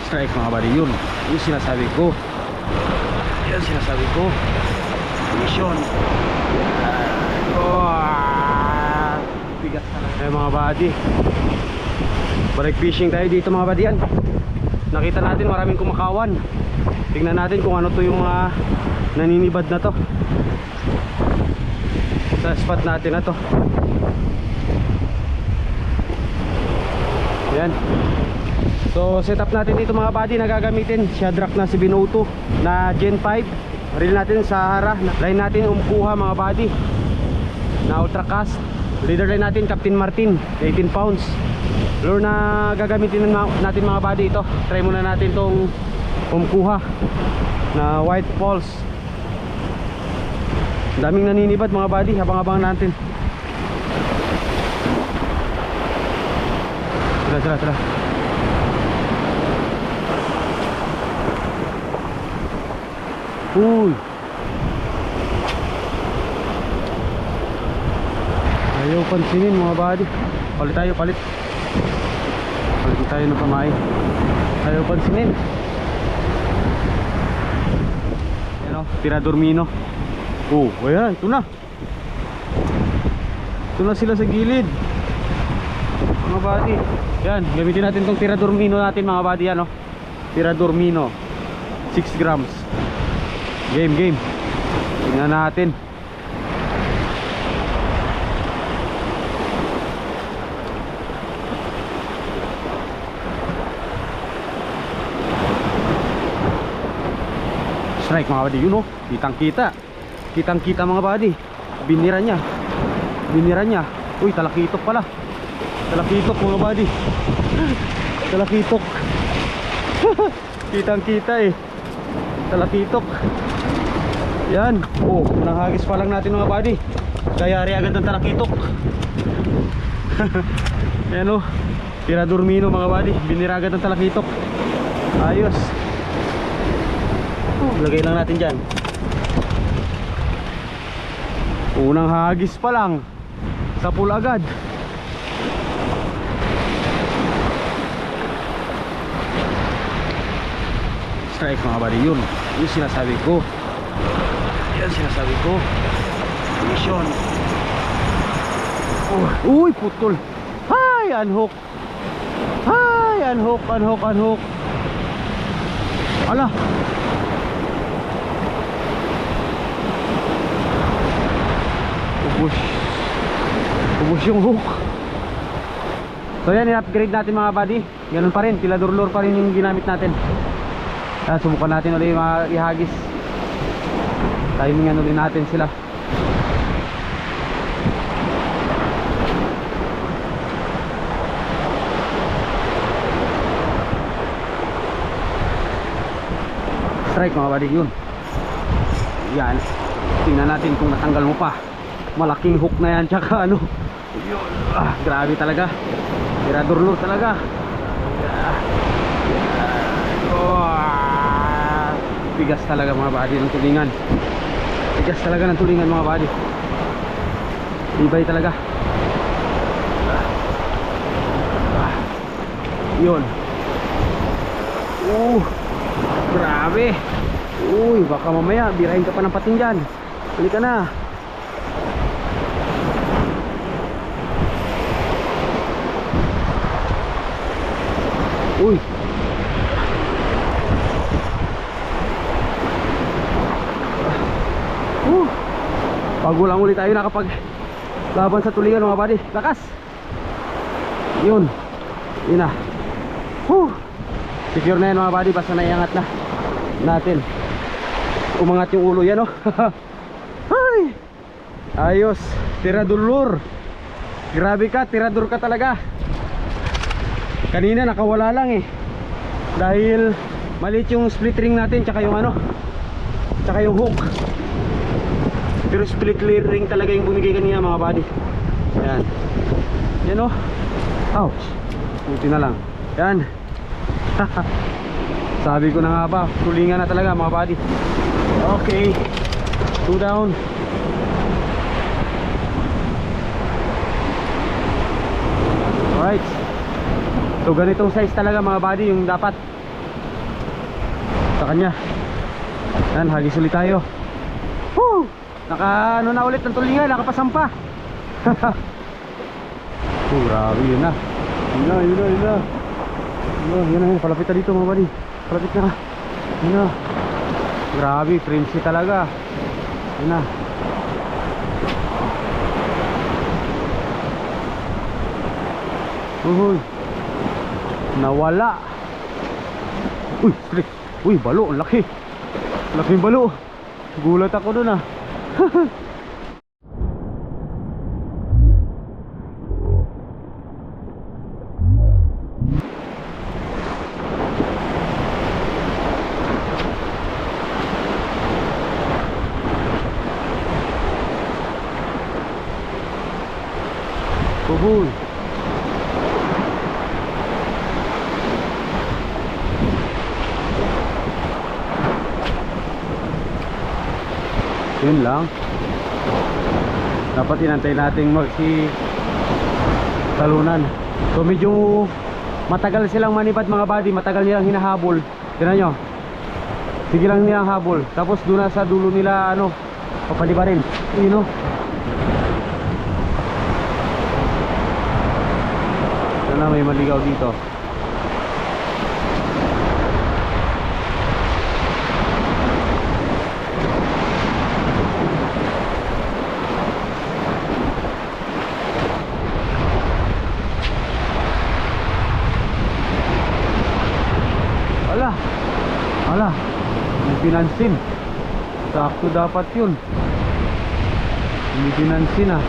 Strike mga buddy, yun yung sinasabi ko. Yan sinasabi ko. Mission. Bigat talaga mga buddy. Balik fishing tayo dito mga buddy yan. Nakita natin maraming kumakawan. Tingnan natin kung ano to yung mga naninibad na to sa spot natin na to. Yan. So set up natin dito mga buddy na gagamitin. Shadrack na 702 na Gen 5. Reel natin sa Sahara. Line natin umkuha mga buddy na ultra cast. Leader line natin Captain Martin 18 pounds. Lure na gagamitin natin mga buddy ito. Try muna natin tong umkuha na white falls. Daming naninibad mga buddy. Habang-habang natin. Tara. Uy, ayaw pansinin mga buddy. Palit tayo ng pamain. Ayaw pansinin. Yan o, Tirador Mino. Oh, ayan, ito na sila sa gilid mga buddy. Yan, gamitin natin tong Tirador Mino natin mga buddy. Yan o, Tirador Mino 6 grams. Game. Tingnan natin. Strike mga buddy, yun o. Kitang kita mga buddy. Binira niya. Uy, talakitok pala. Talakitok mga buddy. Talakitok. Kitang kita eh. Talakitok. Yan. Oh, nanghagis pa lang natin mga buddy. Kayari agad ng talakitok. Yan o, Tirador Mino mga buddy. Binira agad ng talakitok. Ayos. Lagay lang natin dyan. Unang hagis pa lang, sapul agad. Strike mga buddy, yun yung sinasabi ko. Yan sinasabi ko. Mission. Uy, putol. Hay, unhook. Unhook. Ala. Ubus yung hook. So yan, i-upgrade natin mga buddy. Ganun pa rin, Tirador lure pa rin yung ginamit natin. Subukan natin ulit mga ihagis. Timingan ulit natin sila. Strike mga buddy, yun. Yan. Tingnan natin kung natanggal mo pa. Malaking hook na yan, tsaka ano yun. Grabe talaga. Tirador lure talaga. Bigas talaga mga buddy ng tulingan. Bigas talaga ng tulingan mga buddy. Ibay talaga. Yun. Grabe. Uy, baka mamaya birahin ka pa ng pating dyan. Huli ka na. Uy. Bago lang ulit tayo nakapag laban sa tulingan mga buddy. Lakas. Yun. Yun na. Secure na yan mga buddy. Basta naiangat na natin. Umangat yung ulo yan, oh. Ay. Ayos. Tirador lure. Grabe ka, tirador ka talaga. Kanina nakawala lang eh. Dahil maliit yung split ring natin, tsaka yung ano, tsaka yung hook. Pero split ring talaga yung bumigay kanina mga buddy. Yan. Yan oh. Ouch. Buti na lang. Yan. Sabi ko na nga ba, tulingan na talaga mga buddy. Okay. 2 down. Alright. So ganitong size talaga mga buddy yung dapat sa kanya. Yan, hagis ulit tayo. Woo! Naka ano na ulit ng tulingan, nakapasampa. Oh, grabe, yun na. Yun na, palapit na dito mga buddy. Palapit na. Yun na. Grabe, frenzy talaga. Yun na. Uy, nawala. Uy, strict. Uy, balo, ang laki. Laking balo. Gulat ako dun ah. Uy. Yun lang. Dapat inantay natin si talunan. So medyo matagal silang manipad mga buddy. Matagal nilang hinahabol. Tignan nyo. Sige lang nilang habol. Tapos doon na sa dulo nila ano, papalibarin. Yun o. Sana may maligaw dito. Ala, may pinansin. Sakto dapat yun. May pinansin ah.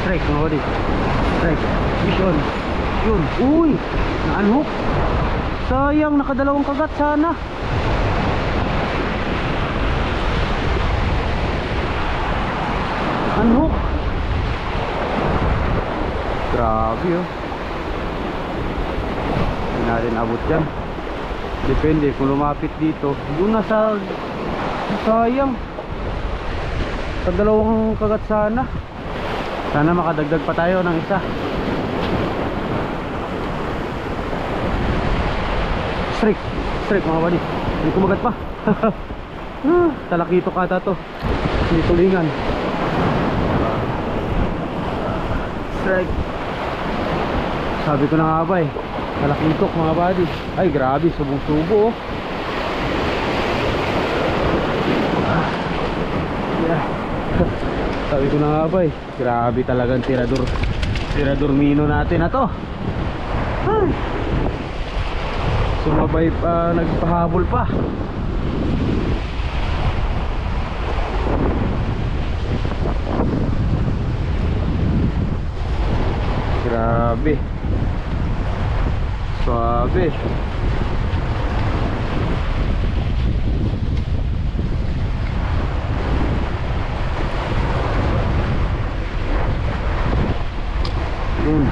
Strike mga buddy. Strike. Mission. Yun. Uy, na-unhook. Sayang, nakadalawang kagat sana. Unhook. Grabe oh. Hindi natin abot dyan. Depende kung lumapit dito. Doon na sa sayang. Kadalawang kagat sana. Sana makadagdag pa tayo ng isa. Strike mga buddy. Hindi kumagat pa. Talakitok ata to. Hindi tulingan. Strike. Sabi ko na nga ba eh, talakitok mga buddy. Ay grabe, subong-subo oh. Yeah. Sabi ko na nga ba eh, grabe talagang tirador mino natin na to. Ay. Sumabay pa, nagpahabol pa. Grabe. Suabe. Yun.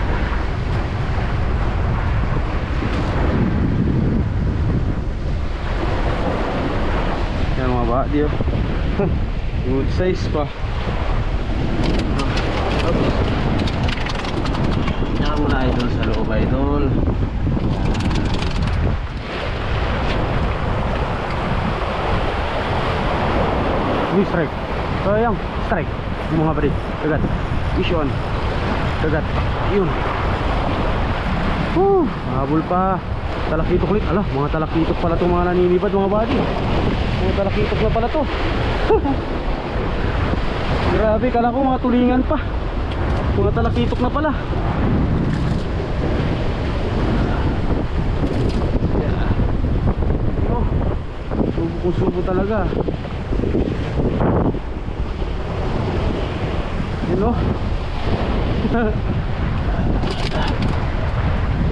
Yan mga badi oh. Good size pa. Yan muna idol sa loob idol. Uy, strike. Sayang, strike. Yung mga badi. Kagat. Mission. Kagat. Yun. Habol pa. Talakitok ulit. Ala, mga talakitok pala itong mga naninibad mga badi. Mga talakitok na pala to. Grabe, kala ko mga tulingan pa. Mga talakitok na pala. Oh, subo kung subo talaga. Yun o.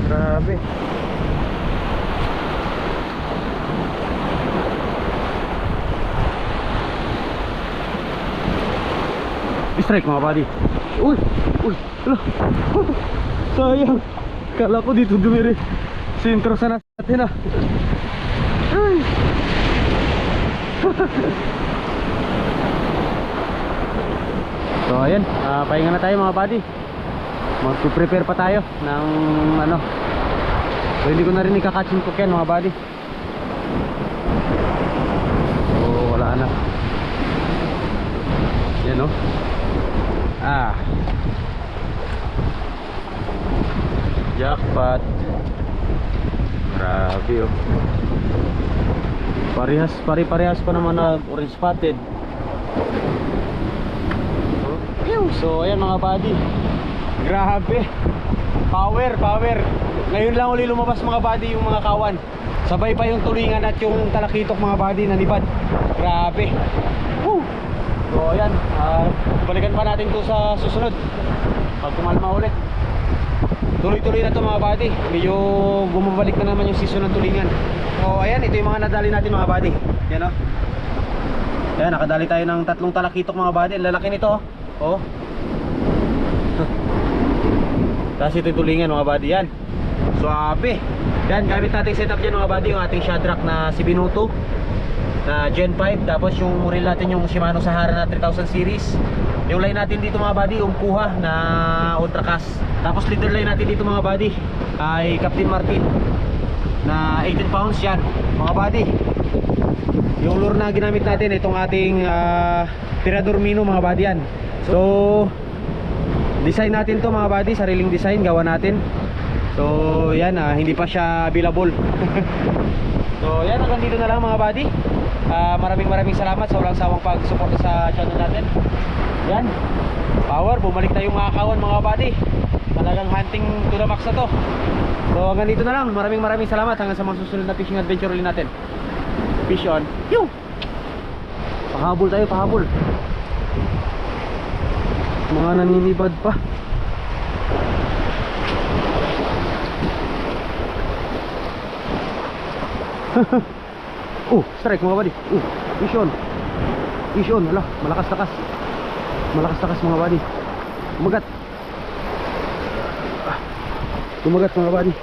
Grabe. Strike mga buddy. Uy, ala. Sayang. Kala ko dito dumiri. Sintro sana natin ah. Ay. So ayan, pahinga na tayo mga buddy. Mag-prepare pa tayo ng ano. So hindi ko na rin ikakatch yung cook yan mga buddy. So wala na. Yan o. Jackpot. Grabe oh. Parehas pa naman na orange spotted. So ayan mga buddy. Grabe. Power. Ngayon lang uli lumabas mga buddy yung mga kawan. Sabay pa yung tulingan at yung talakitok mga buddy na nibad. Grabe. Woo! So ayan, balikan pa natin to sa susunod. Pag kumalma ulit. Tuloy-tuloy na to mga buddy. Medyo bumabalik na naman yung season ng tulingan. So ayan, ito yung mga nadali natin mga buddy. Yan o. Ayan, nakadali tayo ng 3 talakitok mga buddy. Ang lalaki nito oh. Tapos ito yung tulingan mga buddy yan. Swabe. Yan, gamit natin setup dyan mga buddy. Yung ating Shadrack na si Binuto na Gen 5. Tapos yung reel natin yung Shimano Sahara na 3000 series. Yung line natin dito mga buddy, Kuha na Ultracast. Tapos leader line natin dito mga buddy ay Captain Martin na 18 pounds yan mga buddy. Yung lure na ginamit natin itong ating Tirador Mino mga buddy yan. So design natin to mga buddy, sariling design gawa natin. So yan, hindi pa siya available. So yan, hanggang dito na lang mga buddy. Maraming salamat sa walang sawang pag-support sa channel natin. Yan, power, bumalik na yung mga kawan mga buddy. Talagang hunting to the max na to. So hanggang dito na lang, maraming salamat. Hanggang sa mga susunod na fishing adventure ulit natin. Fish on. Yung pahabol tayo, pahabol. Mga naninibad pa. Strike mga buddy. Fish on. Fish on, hala, malakas-takas mga buddy. Kumagat. Kumagat mga buddy.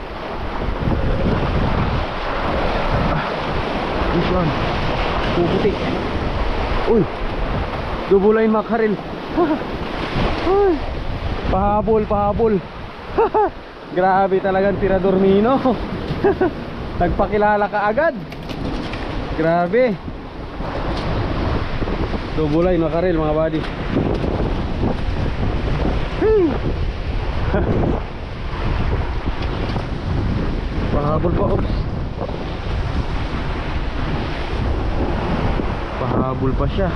Fish on. Puputi. Uy, dubulain makarel. Pahabol. Grabe talagang Tirador Mino. Nagpakilala ka agad. Grabe. Dubulay makarel mga buddy. Pahabol pa, oops. Pahabol pa siya.